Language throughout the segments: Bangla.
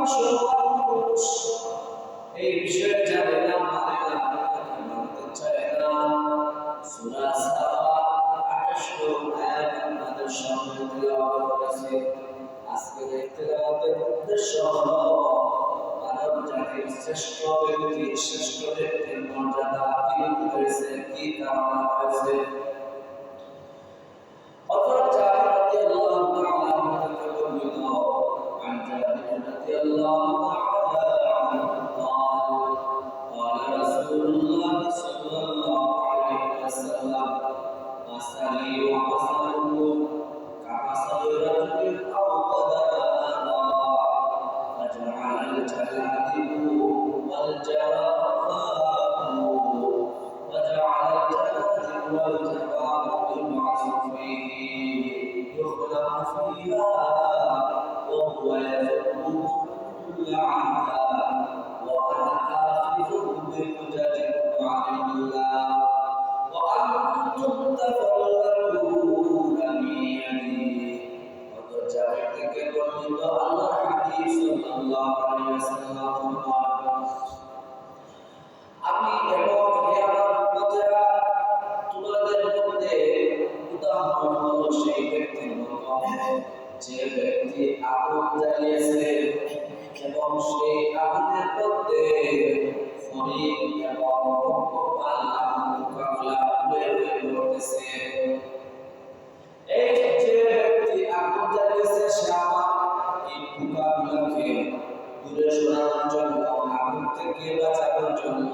মুসলমান পুরুষ এই বিষয়ে জানে না, মানে না, মানতে চায় না। সূরা সাবা 28 আয়াত আপনাদের সামনে তেলাওয়াত করেছি। আজকে তেলাওয়াতের উদ্দেশ্য হলো মানব জাতির শ্রেষ্ঠ ব্যক্তির মর্যাদা কি হয়েছে, কি কারণে হয়েছে। হযরত জাবির রাদিয়াল্লাহু তাআলা থেকে বর্ণিত, عن جابر رضي الله تعالى عنه قال قال رسول الله صلى الله عليه وسلم مثلي ومثلكم كمثل رجل أوقد نارا فجعل الجلادب والجراد يبعث فيه يخلق فيها وهو يذب كل عنها وأنا آخذ بحججكم عن الله وأنتم تفلتون بيدي. وتجاهد থেকে বর্ণিত আল্লাহর হাবিব সাল্লাল্লাহু আলাইহি ওয়াসাল্লাম আমি এবং হে আমার উম্মতেরা তোমাদের মধ্যে উদাহরণ হলো সেই ব্যক্তির মতো যে ব্যক্তি আগুন জ্বালিয়েছে এবং সেই আগুনের মধ্যে ফরিং এবং পোকাগুলা উড়ে উঠতেছে। এই যে ব্যক্তি আগুন জ্বালিয়েছে সে আমার এই পোকাগুলাকে দূরে সরানোর জন্য, আগুন থেকে বাঁচানোর জন্য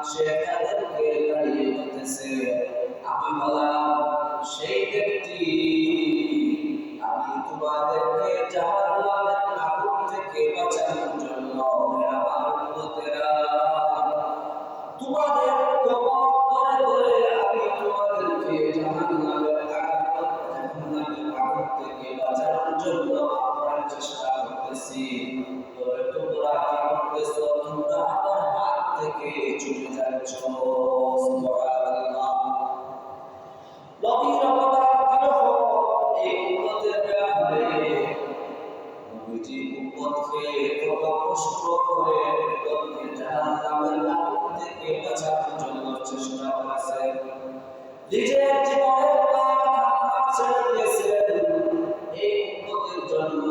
সে তাদেরকে তাড়িয়ে দিতেছে। আমি বললাম সেই ব্যক্তি আমি তোমাদেরকে জাহান্নামের আগুন থেকে বাঁচানোর জন্য আমার উম্মতেরা তোমাদের কবর ধরে ধরে আমি তোমাদেরকে জাহান্নামের আগুন থেকে বাঁচানোর জন্য আমরা চেষ্টা করতেছি। তবে তোমরা কি করতেছো? তোমরা আমার হাত থেকে ছুটে যাচ্ছ। সুবহানাল্লাহ। নবীর অবতার এই উম্মতের ব্যাপারে নবীজি উম্মতকে কত কষ্ট করে উম্মতকে জাহান্নামের আগুন থেকে বাঁচানোর জন্য চেষ্টা করেছেন। নিজের জীবনের প্রাণ ছেড়ে দিয়েছেন এই উম্মতের জন্য।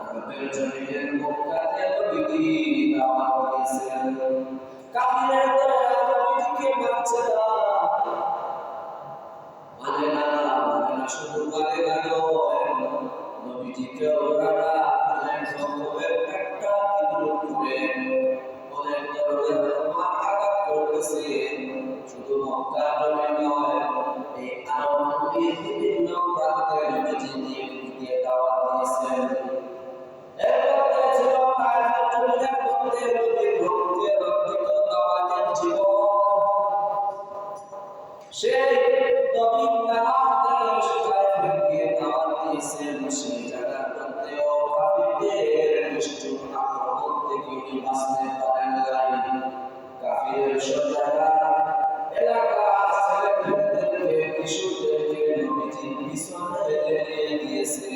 আরবের জমিনের মক্কাতে নবীজি দাওয়াত দিয়েছেন। কাফিররা নবীজিকে মানছে না, মানে না, শুধু মানে না নয়, নবীজিকে ওনারা অনেক রকমের একটা বিদ্রোহ করে অনেক ধরনের আঘাত করতেছে। শুধু মক্কা জমি নয়, এই আরবের বিভিন্ন প্রান্তে নবীজি দিয়ে দাওয়াত দিয়েছেন। এর মধ্যে ছিল কায়দার জমিনের মধ্যে নবীর রক্তে রক্ষিত দাওয়াতের জীবন। সেই নবীর নাম দেশ কায়দাকে দাওয়াত দিয়েছেন। সেই জায়গার মধ্যেও কাফিরদের নিষ্ঠুর আক্রমণ থেকে বাঁচতে পারেন নাই। কাফির সরকার এলাকা ছেলেমেয়েদেরকে কিশোরদেরকে নবীজির পিছনে লেলিয়ে দিয়েছে,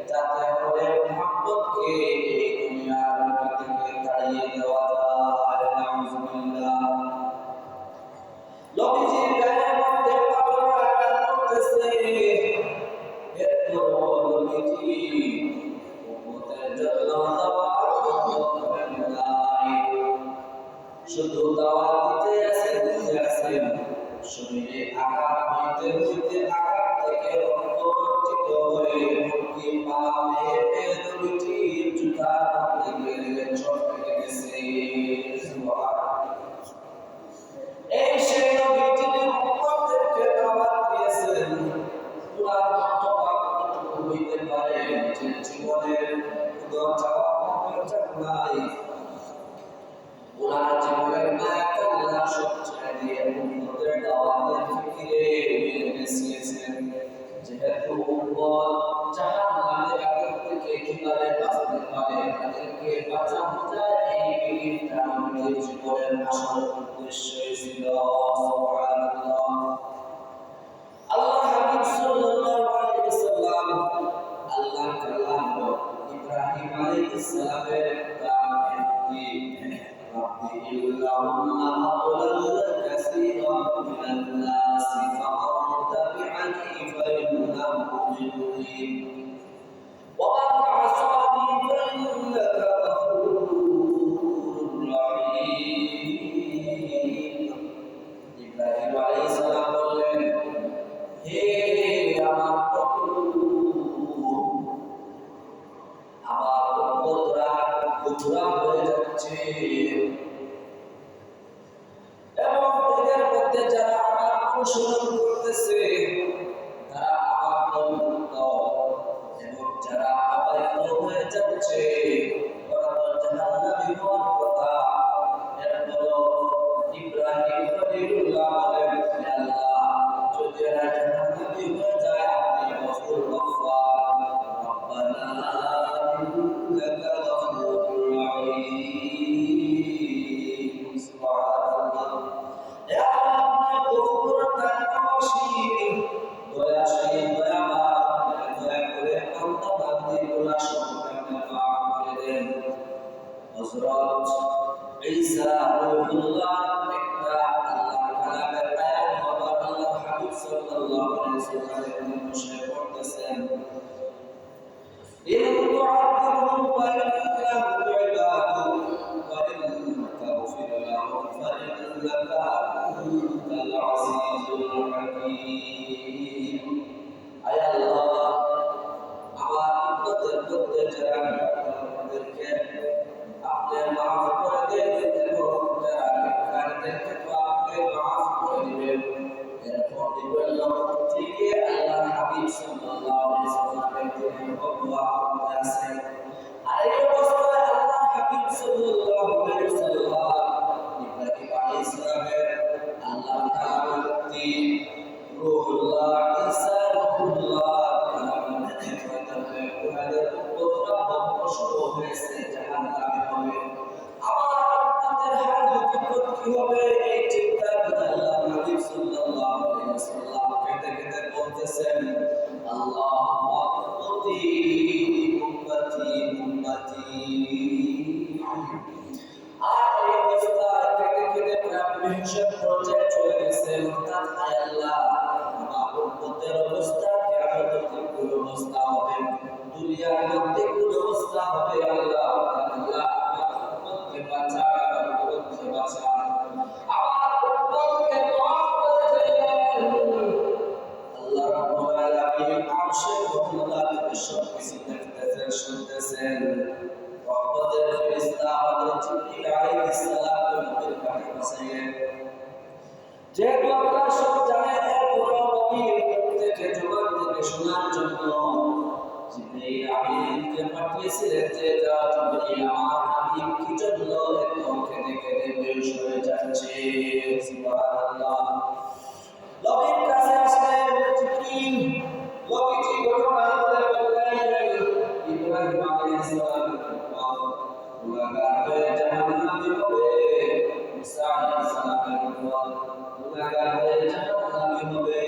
যাতে করে মুহাম্মদকে এই দুনিয়ার থেকে তাড়িয়ে দেওয়া যায়। নাউজুবিল্লাহ। নবীজির গায়ের মধ্যে পাথর আঘাত করতেছে, এরপরও নবীজি উম্মতের জন্য দাওয়াত করেন নাই। শুধু দাওয়াত দিতে আছেন, শরীরে আঘাত হইতে হইতে আঘাত থেকে রক্ত হয়ে মুক্তি পাবে নবীজির জুতার মধ্যে গেলে চোট লেগে গেছে। এই সেই নবী যিনি উম্মতদেরকে দাওয়াত দিয়েছেন, পুরা কতটুকু হইতে পারে যে জীবনের কোনো চাওয়া নাই, ওনার জীবনের মায়া কান্না সব ছেড়ে দিয়ে উম্মতের দাওয়াতের ফিকিরে মিলে গেছিলেন। যেহেতু উম্মত জাহান্নামের আগুন থেকে কিভাবে বাঁচতে পারে, তাদেরকে বাঁচানো যায়, এই ফিকিরটা নবীর জীবনের আসল উদ্দেশ্য ছিল। সুবহানাল্লাহ। আল্লাহ হাবিব সাল্লাল্লাহু আলাইহি ওয়াসাল্লাম আল্লাহ ومن عصاني فإنك غفور رحيم ইব্রাহিম আলাইহিস সালাম বললেন, হে আমার প্রভু, আমার উম্মতরা গুমরাহ হয়ে যাচ্ছে এবং এদের মধ্যে যারা আমার অনুসরণ করতেছে তারা আমার ভক্ত এবং যারা অবাধ্য হয়ে যাচ্ছে ওরা তো জাহান্নামী হওয়ার কথা। এরপরও ইব্রাহিম খলিলুল্লাহ বলেন, হে আল্লাহ, যদি এরা জাহান্নামী হয়ে যায় আপনি গফুর গফফার, রব্বানা ইন্নাকা গফুরুর রহিম। সুবহানাল্লাহ। হে আল্লাহ, আপনি গফুর দানশীল, দয়াশীল, দয়াবান, দয়া করে বান্দা বান্দীগুলোর সবকে আপনি মাফ করে দেন। হযরত ঈসা রূহুল্লাহ একটা আল্লাহর কালামের আয়াত বাবা আল্লাহর হাবিব সাল্লাল্লাহু আলাইহি ওয়াসাল্লামের মুখে পড়তেছেন, ইন তুআযিবহুম ফাইন্নাহুম ইবাদুক ওয়া ইন তাগফির লাহুম ফাইন্নাকা আনতাল আজিজুল হাকীম। আয় আল্লাহ, আমার উম্মতের মধ্যে যারা আমাদেরকে আপনি মাফ করে দেন এবং যারা নেককারদেরকে তো আপনি মাফ করে দিবেন। এরপর দিবেন থেকে আল্লাহর হাবিব সাল্লাল্লাহু আলাইহি ওয়াসাল্লামের জন্য দোয়া করতে আছেন। আর এই অবস্থায় আল্লাহর হাবিব সাল্লাল্লাহু আলাইহি ওয়াসাল্লাম ইব্রাহিম আলাইহিস সালামের আল্লাহর কালামের প্রতি রূহুল্লাহ ঈসা রূহুল্লাহ কালামের প্রতি ওনাদের উম্মতরা বদ্ধ হয়েছে জাহান্নামী হবে। আমার উম্মতের হাল হকিকত কি হবে এই চিন্তা করে আল্লাহর হাবিব সাল্লাল্লাহু আলাইহি ওয়াসাল্লাম কেঁদে কেঁদে বলতেছেন, আল্লাহুম্মা উম্মতি উম্মতি উম্মতি। আর এই অবস্থায় কেঁদে কেঁদে প্রায় বিংশের পর্যায়ে চলে গেছে। অর্থাৎ হায় আল্লাহ, আমার উম্মতের অবস্থা কিয়ামতের দিন কোন অবস্থা হবে, দুনিয়ার মধ্যে কোন অবস্থা হবে। আল্লাহ আল্লাহ আমার উম্মতকে বাঁচান, আমার উম্মতকে বাঁচান, আমার উম্মতকে মাফ করে দেন। আল্লাহ রাব্বুল আলামিন আরশের মহল্লা থেকে সবকিছু দেখতেছেন, শুনতেছেন। রহমতের ফেরেশতা হযরত জিবরিল আলাইহিস সালাম নবীর কাছে পৌঁছালেন। যেহেতু আল্লাহ সব জানেন, এরপর নবীর মুখ থেকে জবান থেকে শোনার জন্য জিবরিল আমিনকে পাঠিয়েছিলেন যে যাও জিবরিল, আমার হাবিব কি জন্য এত কেঁদে কেঁদে বেহুশ হয়ে যাচ্ছে। সুবহানাল্লাহ। নবীর কাছে আসলেন জিবরিল, নবীজি ঘটনা বলে বললেন, ইব্রাহিম আলাইহিস সালাম গুনাহগার হয়ে জাহান্নামী হবে, মুসা আলাইহিস সালামের উম্মত গুনাহগার হয়ে জাহান্নামী হবে,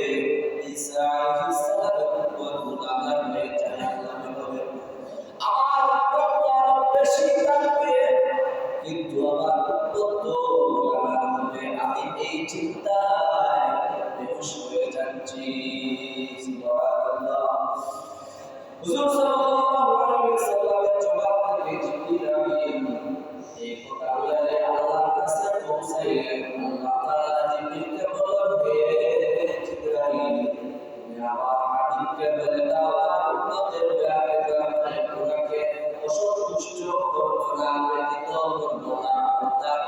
ঈসা আলাইহিস সালামের উম্মত গুনাহগার হয়ে জাহান্নামী হবে। আমার উম্মত তো আরো বেশি কাঁদবে, কিন্তু আমার উম্মত তো গুনাহগার হবে। আমি এই চিন্তায় বেহুশ হয়ে যাচ্ছি। সুবহানাল্লাহ। হুজুর সাল্লাল্লাহু আলাইহি ওয়াসাল্লামের জবাব থেকে জিবরিল আমিন এই কথাগুলো আল্লাহর কাছে পৌঁছাইলেন। আল্লাহ তাআলা জিবরিলকে বললেন, হে জিবরাইল, তুমি আমার হাবিবকে বলে দাও তার উম্মতের ব্যাপারে আপনার গুনাহকে অসন্তুষ্ট করবে না, ব্যতীত করবে না। অর্থাৎ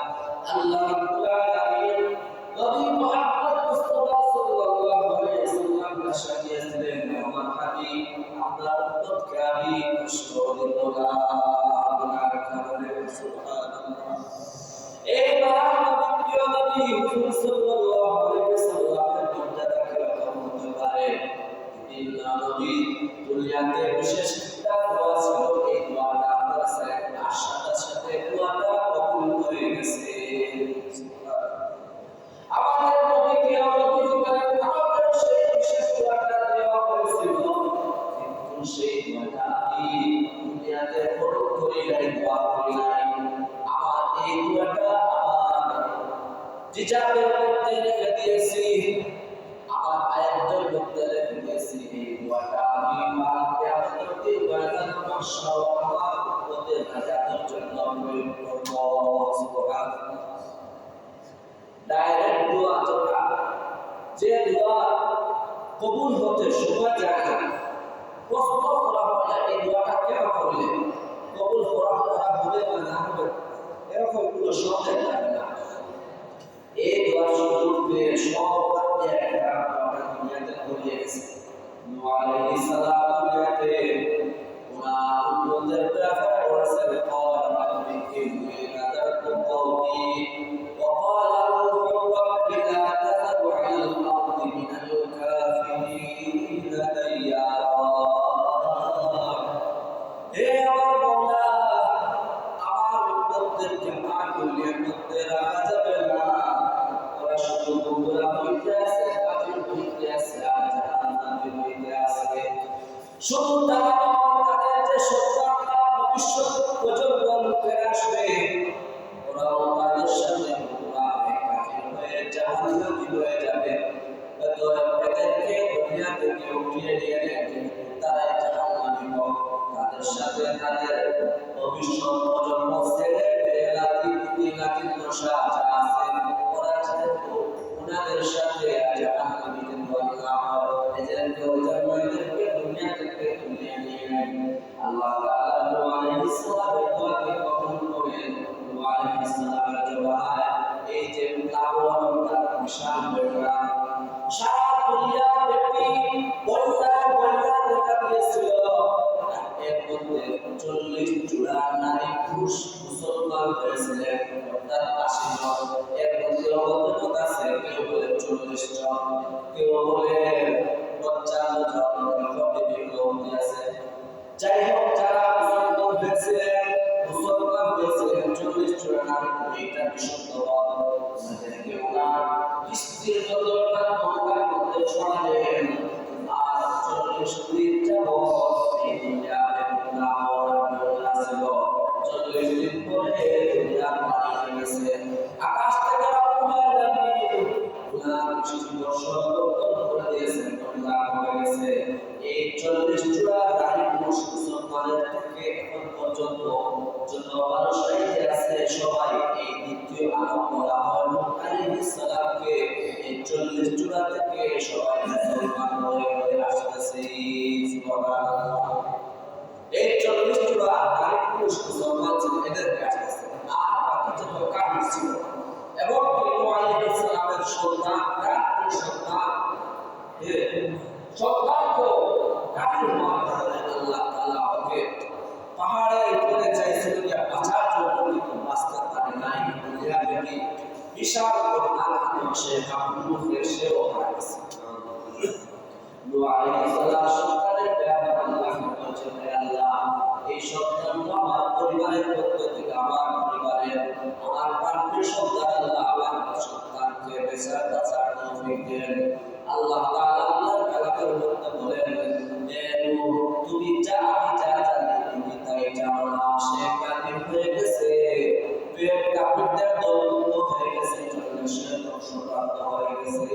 আল্লাহ রাব্বুল আলামিন নবী মুহাম্মদ মুস্তাফা সাল্লাল্লাহু আলাইহি ওয়াসাল্লাম সাজিয়েছিলেন, আমার হাবিব আপনার উম্মতকে আমি কষ্ট দেব না গুনাহর কারণে। সুবহানাল্লাহ। এই মহান নবী, প্রিয় নবী হুজুর সাল্লাল্লাহু আলাইহি ওয়াসাল্লামের মর্যাদা কিরকম হতে পারে? ইল্লা নবী দুনিয়াতে বিশেষ একটা দোয়া ছিল, এই দোয়াটা করেছেন, তার সাথে সাথে দোয়াটা কবুল হয়ে গেছে। আমাদের নবীকে নবী করেন, আমাদের সেই বিশেষ দোয়াটা দেওয়া হয়েছিল, কিন্তু সেই দোয়াটা আমি দুনিয়াতে পড়ে করি নাই, দোয়া করি নাই। আমার এই দোয়াটা আমার জিজাবের মধ্যে রেখে দিয়েছি, আমার আয়াতের মধ্যে রেখে দিয়েছি। এই দোয়াটা আমি সব আমার উম্মতের নাজাতের জন্য প্রয়োগ করব। সুবহানাল্লাহ। ডাইরেক্ট দোয়া যেটা, যে দোয়া কবুল হতে সময় যায় না, প্রশ্ন করা হয় এই দোয়াটা কেন করলে কবুল করা হবে বা না হবে, এরকম কোনো সন্দেহ থাকে না। এই দোয়ার সুযোগ পেয়ে সব বাদ একটা দুনিয়াতে করিয়ে গেছে। নূহ আলাইহিস সালাম দুনিয়াতে ওনার উম্মতের ব্যাপারে বলেছেন, قال رب إني نذرت قومي وقال نوح رب لا تذر على الأرض من الكافرين ديارا। হে আমার মওলা, আমার উম্মতদেরকে পার করলে মধ্যে রাখা যাবে না। ওরা শুধু গোমরাহ হইতে আছে, কাফির হইতে আছে, আর জাহান্নামে হইতে আছে। শুধু তাদের যে সন্তানরা ভবিষ্যৎ প্রজন্ম লোকেরা আসবে, ওরাও তাদের সাথে গোমরাহ হয়ে কাফির হয়ে জাহান্নামী হয়ে যাবে। তো এদেরকে দুনিয়া থেকে উঠিয়ে নিয়ে গেলে তারাই জাহান্নামী হোক, তাদের সাথে তাদের ভবিষ্যৎ প্রজন্ম ছেলে মেয়ে লাতি পুতি লাতি দশা যা আছে ওরা যেহেতু ওনাদের সাথে জাহান্নামীতে দোয়া হয়, এদেরকে ওই জন্য এদেরকে দুনিয়া থেকে তুলে নিয়ে নেন। আল্লাহ তাআলা নূহ আলাইহিস সালামের দোয়াকে কবুল করেন। নূহ আলাইহিস সালামের জবাব এই যে লাবণটা বিশাল বেড়া সারা দুনিয়া ব্যাপী বন্যায় বন্যা দেখা দিয়েছিল। এর মধ্যে 40 জোড়া নারী পুরুষ মুসলমান হয়েছিলেন, অর্থাৎ 80 জন। এর মধ্যে অবদান আছে, কেউ বলে 40 জন, কেউ বলে 55 জন, কবি বিজ্ঞপ্তি আছে। যাই হোক, যারা মুসলমান হয়েছিলেন 40 জোড়া নারী, এইটা বিশুদ্ধ হওয়া ওনাদেরকে ওনার স্ত্রীর যতটা নৌকার মধ্যে ছড়ালেন, আর 40 দিন যাবত এই দুনিয়াতে গুনাহ ওরা ছিল। 40 দিন পরে দুনিয়ার পানি হয়ে গেছে, আকাশ থেকে রহমতের নবী গুনাহ বৃষ্টি বর্ষণ করে দিয়েছেন, গুনাহ হয়ে গেছে। এই 40 জোড়া নারী পুরুষ মুসলমানের থেকে এখন পর্যন্ত যত মানুষ রয়েছে আছে সবাই এই দ্বিতীয় আদম বলা হয় নূহ আলাইহিস সালামকে এই 40 জোড়া থেকে সবাই মুসলমান হয়ে আসতেছে। সুবহানাল্লাহ। এই 40 জোড়া নারী পুরুষ মুসলমান ছিল, এদেরকে আসতেছে, আর বাকি যত কাফির ছিল। এবং নূহ আলাইহিস সালামের সন্তানরা সন্তানকে কাফির হওয়ার কারণে আল্লাহ তাআলা ওকে পাহাড়ের উপরে চাইছিল যে বাঁচার জন্য, কিন্তু বাঁচতে পারে নাই। দুনিয়া থেকে বিশাল বন্যার কারণে সে কাফির সেও মারা গেছে। নূহ আলাইহিস সালাম সন্তানের ব্যাপারে আল্লাহ বলেছেন, হে আল্লাহ, এই সন্তানটা আমার পরিবারের পক্ষ থেকে, আমার পরিবারের আমার প্রাণপ্রিয় সন্তান, আল্লাহ আমার সন্তানকে বেঁচে বাঁচার তৌফিক দেন। আল্লাহ তাআলা আল্লাহর কালামের মধ্যে বলেন, হে নূহ, তুমি আমি যা জানি তুমি তাই জানো না। সে কাফির হয়ে গেছে, পেট কাফিরদের দলবদ্ধ হয়ে গেছে, সে ধ্বংসপ্রাপ্ত হয়ে গেছে।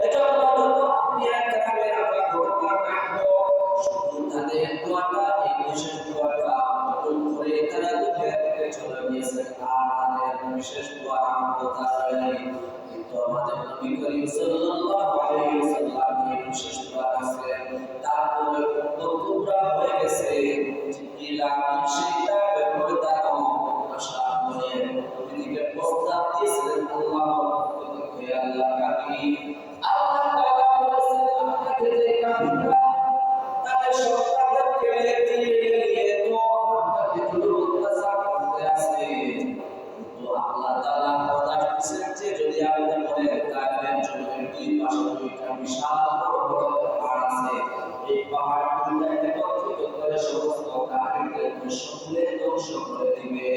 এজন্য যখন আম্বিয়া কেরামের আমরা ঘটনা রাখবো, শুধু তাদের দোয়াটা, এই বিশেষ দোয়াটা কবুল করে তারা দুনিয়া থেকে চলে গিয়েছেন, আর তাদের বিশেষ দোয়া আমাদের হয় নাই। কিন্তু আমাদের নবী করিম সাল্লাল্লাহু আলাইহি ওয়াসাল্লামের বিশেষ দোয়া আছে, তারপরে তোমরা হয়ে গেছে। জিবরিল আমিন সেটা ব্যবহার দাও আশা করে নবীকে প্রস্তাব দিয়েছিলেন, আল্লাহ হে আল্লাহ কাফির, আল্লাহ তাআলা বলেছেন, আপনাকে যে কাফিররা তাদের সন্তানদেরকে নিয়ে তো আপনাকে জুলুম অত্যাচার করতে আসে, তো আল্লাহ তাআলা কথা দিয়েছেন যে যদি আপনি মনে তাদের জন্য দুই পাশে দুইটা বিশাল বড় পাহাড় আছে, এই পাহাড় দুইটা একত্রিত করে সমস্ত কাফিরদেরকে সকলে ধ্বংস করে দিবে।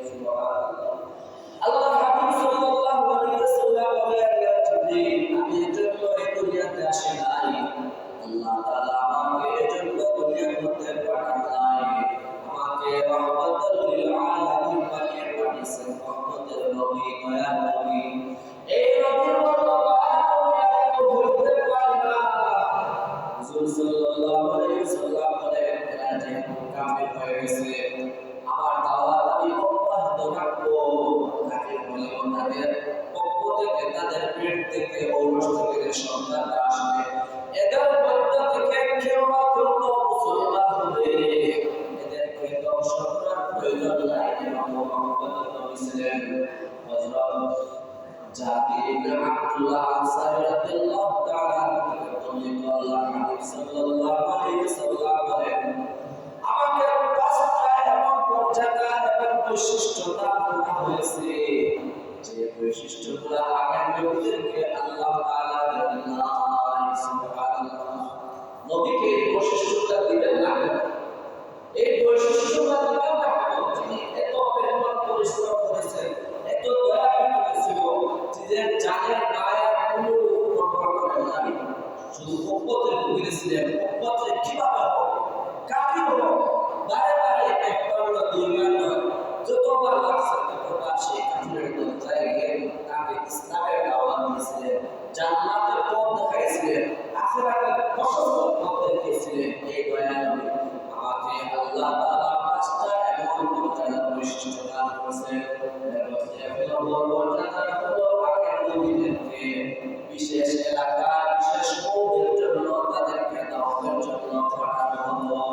সুবহানাল্লাহ। আল্লাহ হাবিব সাল্লাল্লাহু আলাইহি ওয়াসাল্লাম বলেন, জিবরিল, আমি এজন্য এই দুনিয়াতে আসি নাই, আল্লাহ তাআলা আমাকে এজন্য দুনিয়ার মধ্যে পাঠান নাই, আমাকে রাহমাতুল লিল আলামিন বানিয়ে পাঠিয়েছেন, রহমতের নবী, দয়ার নবী। এই নবীর মতো আমি কেউ বলতে পারি না। হুজুর সাল্লাল্লাহু আলাইহি ওয়াসাল্লাম বলেন, যেহেতু কামিল হয়ে গেছে, আমার দাওয়াত আমি অব্যাহত রাখবো। তাকে বলবো তাদের পক্ষ থেকে, তাদের পেট থেকে, ঔরস থেকে যে সন্তানরা আসবে, এদের মধ্য থেকে কেউ না কেউ তো মুসলমান হবে। এদেরকে দর্শন করার প্রয়োজন নাই। ইমাম মুহাম্মদ নবী ছিলেন হযরত জাবির ইবনে আব্দুল্লাহ আনসারী রাদিয়াল্লাহু তাআলা বর্ণিত। আল্লাহ হাবিব সাল্লাল্লাহু আলাইহি ওয়াসাল্লাম বলেন, আমাকে পাঁচটা এমন মর্যাদা এবং বৈশিষ্ট্য দান করা হয়েছে, যে বৈশিষ্ট্যগুলো আগের নবীদেরকে আল্লাহ তাআলা দেন নাই। সুবহানাল্লাহ। নবীকে এই বৈশিষ্ট্যটা দিবেন না, এই বৈশিষ্ট্যটা দিবেন না। তিনি এত মেহনত পরিশ্রম করেছেন, এত দয়া করেছিল, যে জানের মায়া কোনো পরোয়া করেন নাই। শুধু উম্মতের ভূমিতে ছিলেন, উম্মতের কিভাবে হোক, কাফির হোক, বারে বারে একটা হলো দুইবার নয়, যতবার লাগছে ততবার সেই কাফিরের দরজায় গিয়ে তাকে ইসলামের দাওয়াত দিয়েছিলেন, জান্নাতের পথ দেখাইছিলেন, আখিরাতের প্রশস্ত পথ দেখিয়েছিলেন। এই দয়া নবী আমাকে আল্লাহ তাআলা পাঁচটা এমন মর্যাদা বৈশিষ্ট্য দান করেছেন। মর্যাদা হলো আগের নবীদেরকে বিশেষ এলাকা, বিশেষ কওমের জন্য, তাদেরকে দাওয়াতের জন্য পাঠানো হলো।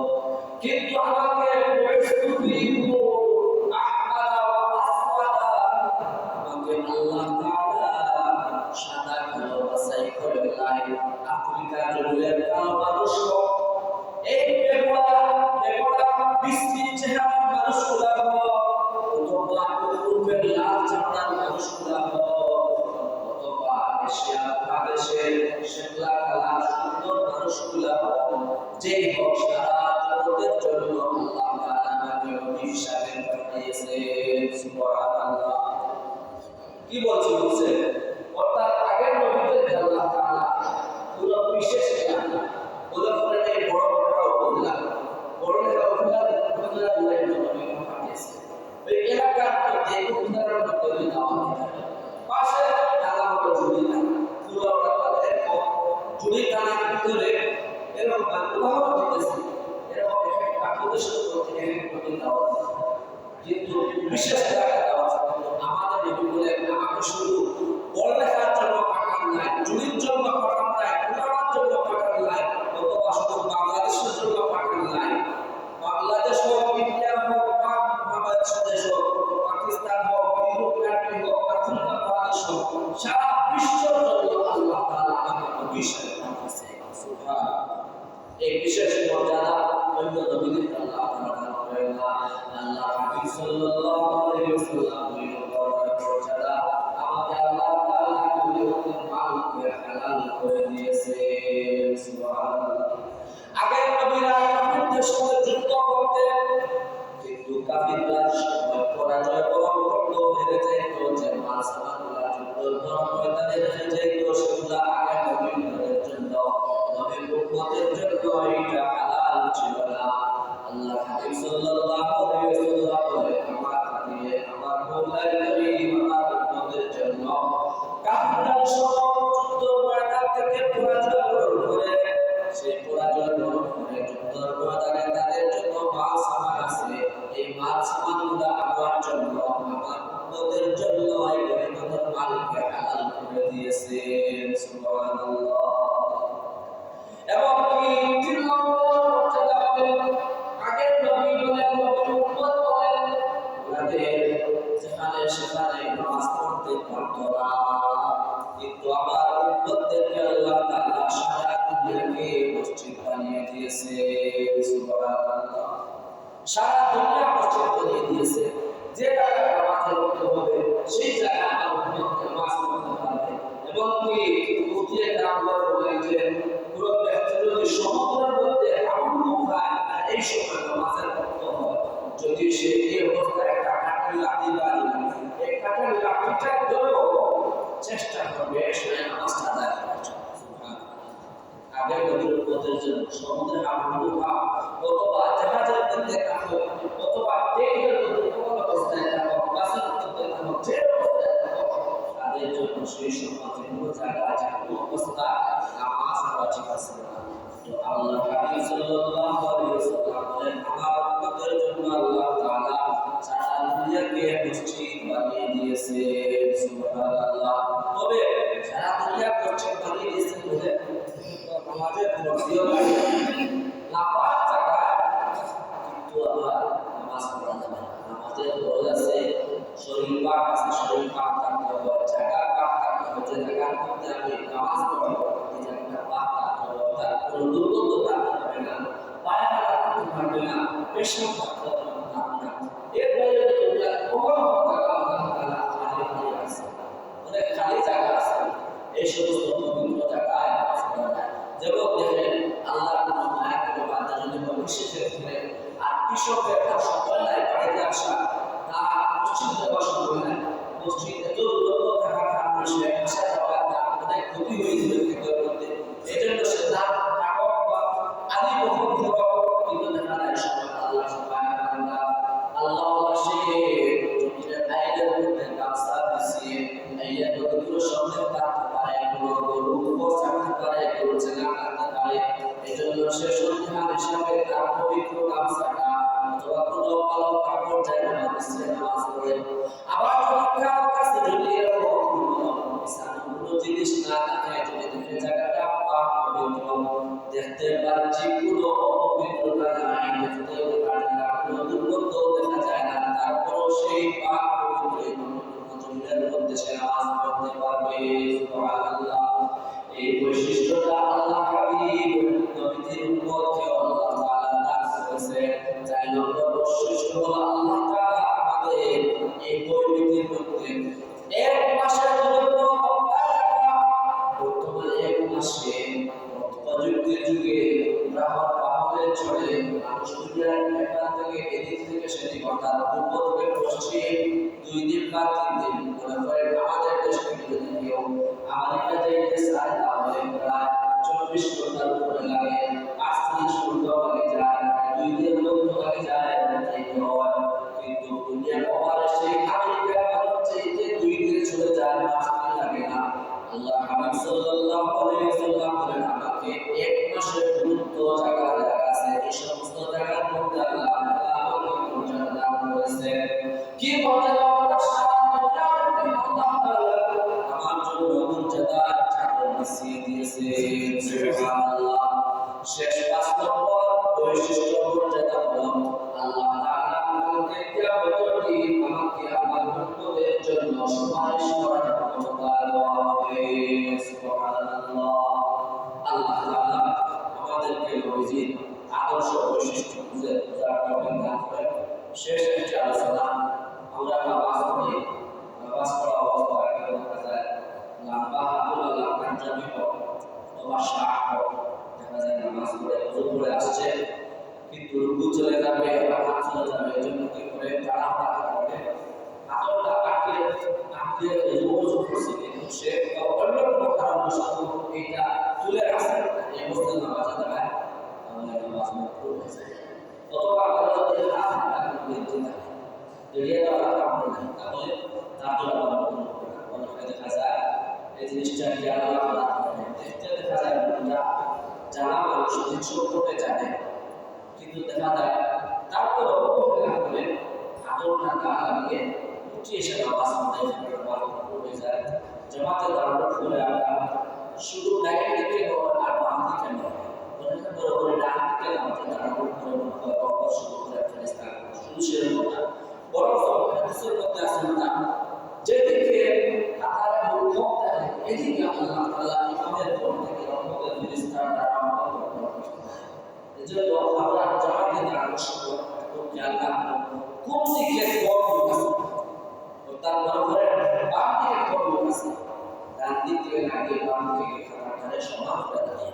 কিন্তু আমাকে পরিস্থিতিও আহমাদা ওয়া আসওয়াদা, আমাকে আল্লাহ তাআলা সাদা কালো বাছাই করে নাই। আফ্রিকার জমিনের কালো মানুষ, এই বেপরা বিশ্রী চেহারার মানুষগুলা অথবা ইউরোপের লাল চামড়ার মানুষগুলা অথবা এশিয়া মহাদেশের শ্যামলা কালার সুন্দর মানুষগুলা, যেই হোক সারা জগতের জন্য আল্লাহ তাআলা আমাকে নবী হিসাবে পাঠিয়েছেন। সুবহানাল্লাহ। কি বলছে? অর্থাৎ আগের নবীদেরকে আল্লাহ তাআলা পুরো বিশেষ এলাকা, উদাহরণে এই বড় উপজেলা জুড়ে নবী পাঠিয়েছেন। এই এলাকার মধ্যে উপজেলার মধ্যে দাওয়াত দিতে পাশে ঢাকা হলো জুড়িটা, পুরো তাদের জুড়ি থানার ভিতরে এরকম উদাহরণ দিতেছে, এরকম একটা প্রদেশের মধ্যে একটা দাওয়াত, কিন্তু বিশেষ এলাকা দাওয়াত। আমাদের নবী বলেন, আমাকে শুধু পড়ালেখার জন্য পাঠান নাই, জুড়ির জন্য পাঠান নাই, উদাহরণের জন্য পাঠান নাই, অথবা শুধু বাংলাদেশের জন্য পাঠান নাই। বাংলাদেশ হোক, ইন্ডিয়া হোক, বাংলাদেশ হোক, পাকিস্তান হোক, ইউরোপ কান্ট্রি হোক, আফ্রিকা মহাদেশ হোক, সারা বিশ্বের জন্য আল্লাহ তাআলা আমাকে নবী হিসেবে পাঠিয়েছেন। সুবহানাল্লাহ। এই বিশেষ মর্যাদা অন্য নবীদের আল্লাহ তাআলা দান করেন না। আল্লাহ হাবিব সাল্লাল্লাহু আলাইহি ওয়াসাল্লাম মর্যাদা আমাকে আল্লাহ তাআলা দুনিয়াতে মালকে হালাল করে দিয়েছেন। সুবহানাল্লাহ। আগের নবীরা কাফিরদের সঙ্গে যুদ্ধ করতেন, কিন্তু কাফিররা পরাজয় বরণ করত, হেরে যাইত। যে মাসমানগুলা যুদ্ধের ময়দানে রেখে যাইত, সেগুলা আগের নবীদের জন্য, নবীর উম্মতের জন্য এটা হালাল ছিল না। আল্লাহ হাবিব সাল্লাল্লাহু আলাইহি ওয়াসাল্লাম বলেন, আমার খাতিরে, আমার মওলা করিম আমার উম্মতের জন্য কাফিররা সব যুদ্ধের ময়দান থেকে পরাজয় বরণ করে, সেই পরাজয় বরণ করে যুদ্ধের ময়দানে তাদের জন্য মাল সামান আছে, এই মাল সামানগুলো আমার জন্য, আমার উম্মতের জন্য এই গনিমতের মালকে হালাল করে দিয়েছেন। সুবহানাল্লাহ। এবং কি 3 নম্বর মর্যাদা বলেন, আগের নবী বলেন, নবীর উম্মত বলেন, ওনাদের যেখানে সেখানে নামাজ পড়তে পারত না, কিন্তু আমার উম্মতদেরকে আল্লাহ তাআলা সারা দুনিয়াকে মসজিদ বানিয়ে দিয়েছে। সুবহানাল্লাহ। সারা দুনিয়া মসজিদ বানিয়ে দিয়েছে। যে জায়গায় নামাজ পড়তে হবে সেই জায়গায় আমার উম্মত নামাজ পড়তে পারবে। এবং কি মুফতি কামলা বলেন যে পুরো ব্যক্তি যদি সমুদ্রের মধ্যে আবু খায় আর এই সময় নামাজের পড়তে হয়, যদি সে এই অবস্থায় একটা কাঠের লাঠি বাড়ি, এই কাঠের লাঠিটা ধরেও চেষ্টা করবে সে নামাজটা আদায় করার জন্য। আগের নবীর উম্মতের জন্য সমুদ্রে আবু খা অথবা জাহাজের মধ্যে থাকো, অথবা ট্রেনের মধ্যে কোন অবস্থায় থাকো, বাসের মধ্যে থাকো, যে অবস্থায় থাকো, তাদের জন্য সেই সময় কোনো জায়গায় কোনো অবস্থা নামাজ পড়া ঠিক আছে না। তো আল্লাহ হাবিব সাল্লাল্লাহু আলাইহি ওয়াসাল্লাম বলেন আমার উম্মতের জন্য আল্লাহ তাআলা সারা দুনিয়াকে মসজিদ বানিয়ে দিয়েছে সুবহানাল্লাহ। তবে সারা দুনিয়া মসজিদ বানিয়ে দিয়েছে বলে আমাদের মসজিদও লাপাত জায়গা কিন্তু আবার নামাজ পড়া যাবে না। নামাজের ফরজ আছে, শরীর পাক আছে, শরীর পাক থাকতে হবে, জায়গা পাক থাকতে হবে, যে জায়গার মধ্যে আমি নামাজ পড়বো এই জায়গাটা পাক থাকতে হবে, তার কোনো দুর্গন্ধ থাকতে হবে না, পায়খানা থাকতে পারবে না, পেশাব থাকতে হবে না। এরপরে দুনিয়ার কোনো জায়গা আল্লাহ তাআলা খালি খালি আছে, অনেক খালি জায়গা আছে, এই সমস্ত পবিত্র জায়গায় নামাজ পড়া যায়। যেমন দেখেন আল্লাহ কোনো মায়া করে বান্দা যদি বিশেষ ক্ষেত্রে আর কৃষকের তার সময় নাই বাড়িতে আসা, তার মসজিদ যাওয়ার সময় নাই, মসজিদ এত দূরত্ব থাকার কারণে সে আসা যাওয়া তার অনেক ক্ষতি হয়েছিল কৃষকের মধ্যে। এই জন্য সে তার কাপড় বা আদি বহন করো, কিন্তু দেখা যায় সময় আল্লাহ আল্লাহ সে জমিনের আইনের মধ্যে গামছা বিছিয়ে আইয়া নদীগুলো সামনে থাকতে পারে, গরু উপর থাকতে পারে, গরু ছেলে থাকতে পারে। এই জন্য সে সন্ধান হিসাবে তার পবিত্র গামছাটা অথবা কোনো কালো কাপড় যায় না বিছিয়ে নামাজ পড়ে। আবার কারো কাছে যদি এরকম কোনো জিনিস না থাকে, যদি দেখে জায়গাটা পাক পবিত্র, দেখতে পাচ্ছি কোনো অপবিত্রতা নাই, দেখতে পাচ্ছি না কোনো দুর্গন্ধ দেখা যায় না, তারপরও সেই পাক পবিত্র জমিনের মধ্যে সে নামাজ পড়তে পারবে। সুবহানাল্লাহ। এই বৈশিষ্ট্যটা আল্লাহ হাবিব নবীজির উম্মতকে আল্লাহ তাআলা দান করেছে। 4 নম্বর বৈশিষ্ট্য হলো আল্লাহ তাআলা আমাদের এই পবিত্রের মধ্যে এক মাসের জন্য বর্তমানে এক মাসে প্রযুক্তির যুগে বাহনের ছড়ে মানুষ দুনিয়ার এখান থেকে এদিক থেকে সেদিক অর্থাৎ পূর্ব থেকে পশ্চিম 2 দিন বা 3 দিন মনে করেন আমাদের দেশ থেকে যদি কেউ আমেরিকা যাইতে চায় তাহলে প্রায় 24 ঘন্টার উপরে লাগে, 38 ঘন্টা লাগে যায়, 2 দিনের মতো লাগে যায় যাইতে হয়। কিন্তু দুনিয়ার অপারে সেই আমেরিকা ভারত চাইতে 2 দিনে চলে যায়, 5 দিন লাগে না। আল্লাহ হাবিব সাল্লাল্লাহু আলাইহি ওয়াসাল্লাম বলেন আমাকে এক মাসের দূরত্ব জায়গা আছে, এই সমস্ত জায়গার মধ্যে আল্লাহ আমাকে মর্যাদা দান করেছে। কি মর্যাদা? আমার জন্য মর্যাদা চাদর বিছিয়ে দিয়েছে। সুবহানাল্লাহ। শেষ 5 নম্বর বৈশিষ্ট্য মর্যাদা হলো আল্লাহ তাআলা আমাকে কিয়ামতের দিন আমাকে আমার উম্মতের জন্য সুপারিশ করার ক্ষমতা দেওয়া হবে। সুবহানাল্লাহ। আল্লাহ তাআলা আমাদেরকে নবীজির আদর্শ বৈশিষ্ট্য বুঝে বোঝার তৌফিক দান করেন। শেষ একটি আলোচনা, আমরা নামাজ পড়ি, নামাজ পড়া অবস্থায় দেখা যায় লম্বা হাতুলা পাঞ্জাবি হোক অথবা শার্ট হোক, দেখা যায় নামাজ পড়ে ওযু করে আসছে কিন্তু রুকু চলে যাবে বা হাত চলে যাবে, এই জন্য কি করে তাড়াহুড়া করে হাতটা কাটিয়ে ওযু করছে কিন্তু সে অন্য কোনো কারণবশত এইটা তুলে রাখছে, এই অবস্থায় নামাজে দাঁড়ায়, তাহলে নামাজ মাকরুহ হয়ে যায়। অথবা আমরা যদি হাত দিতে থাকি এড়িয়ে যাওয়ার কারণ নাই, তাহলে তার জন্য অনেকে দেখা যায় এই জিনিসটা কি আল্লাহ দেখতে দেখা যায় যারা মানুষ সম্পর্কে জানে, কিন্তু দেখা যায় তারপর অবহেলা করে হাতটা গা লাগিয়ে উঠিয়ে এসে নামাজ পড়ে যায়। জামাতে দাঁড়ানোর ফলে আমরা শুধু ডাইন দিকে নয় আর বাম দিকে নয়, অনেকে বড় করে ডান দিকে নামাজে দাঁড়ানোর ফলে শুরু করে ফেরেশতা শুধু সেরকম না, বরং হাদিসের মধ্যে আছে না যেদিকে কাতারে মুখ থাকে এদিকে আল্লাহ তাআলা ইমামের পর থেকে রহমতের ফেরেশতারা রহমত করতে থাকে। এজন্য আমরা জামাতে দাঁড়ানোর সময় খুব খেয়াল রাখবো কোন দিকে কোন লোক আছে, অর্থাৎ মনে করেন বাম দিকে কোন লোক আছে, ডান দিকে নাকি বাম দিকে কাতারে সমান করে দাঁড়িয়ে